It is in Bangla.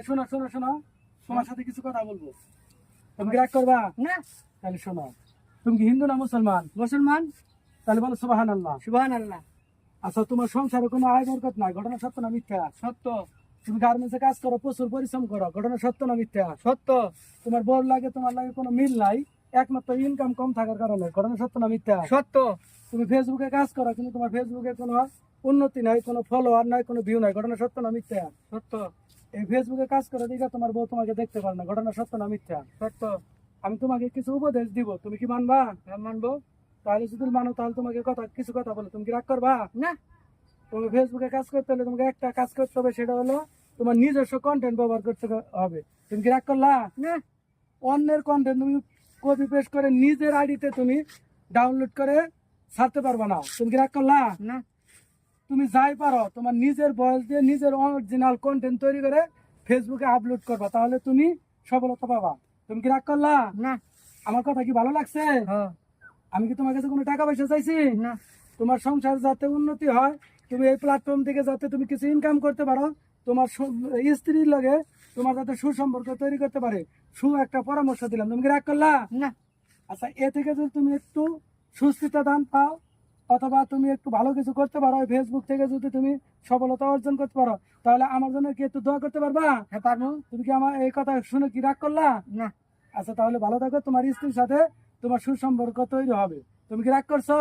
শোনো শোনো শোনো, তোমার সাথে কিছু কথা বলবো। তুমি কি রাগ করবা? না। তাহলে শোনো, তুমি কি হিন্দু না মুসলমান? মুসলমান। তাহলে বলো সুবহানাল্লাহ। সুবহানাল্লাহ। আচ্ছা, তোমার সংসারে কোনো আয় বরকত নাই, ঘটনা সত্য না মিথ্যা? সত্য। তুমি গার্মেন্টসে কাজ করো, প্রচুর পরিশ্রম করো, ঘটনা সত্য না মিথ্যা? সত্য। তোমার বউ লাগে তোমার লাগে কোনো মিল নাই, একমাত্র ইনকাম কম থাকার কারণে, ঘটনা সত্য না মিথ্যা? সত্য। তুমি ফেসবুকে কাজ করো কিন্তু তোমার ফেসবুকে কোনো উন্নতি নাই, কোনো ফলোয়ার নাই, কোনো ভিউ নাই, ঘটনা সত্য না মিথ্যা? সত্য। এই ফেসবুকে কাজ করে দিকে তোমার বউ তোমাকে দেখতে পারে না, ঘটনা সত্য না মিথ্যা? সত্য। আমি তোমাকে কিছু উপদেশ দিব, তুমি কি মানবা? মানবো। তাহলে যদি মানো তাহলে তোমাকে কিছু কথা বলো, তুমি কি রাগ করবা? না। তুমি ফেসবুকে কাজ করতে হলে তোমাকে একটা কাজ করতে হবে, সেটা হলো তোমার নিজস্ব কন্টেন্ট ব্যবহার করতে হবে। তুমি কি রাগ করলা? না। অন্যের কন্টেন্ট তুমি কপি পেস্ট করে নিজের আইডিতে তুমি ডাউনলোড করে ছাড়তে পারবা না। তুমি কি রাগ করলা? না। তুমি যাই পারো তোমার নিজের ভয়েস দিয়ে নিজের অরিজিনাল কন্টেন্ট তৈরি করে ফেসবুকে আপলোড করবা, তাহলে তুমি সফলতা পাবা। তুমি কি রাগ করলা? না। আমার কথা কি ভালো লাগছে? হ্যাঁ। আমি কি তোমার কাছে কোনো টাকা পয়সা চাইছি? না। তোমার সংসার যাতে উন্নতি হয়, তুমি এই প্ল্যাটফর্ম থেকে যাতে তুমি কিছু ইনকাম করতে পারো, তোমার স্ত্রীর লগে তোমার যাতে সুসম্পর্ক তৈরি করতে পারে, একটা পরামর্শ দিলাম। তুমি কি রাগ করলা? না। আচ্ছা, এ থেকে যদি তুমি একটু সুস্থতা দান পাও অথবা তুমি একটু ভালো কিছু করতে পারো, ফেসবুক থেকে যদি তুমি সফলতা অর্জন করতে পারো, তাহলে আমার জন্য কি একটু দোয়া করতে পারবা? হ্যাঁ, পারবো। তুমি কি আমার এই কথা শুনে কি রাগ করলা? না। আচ্ছা, তাহলে ভালো থাকো, তোমার স্ত্রীর সাথে তোমার সুসম্পর্ক তৈরি হবে। তুমি কি রাগ করছো?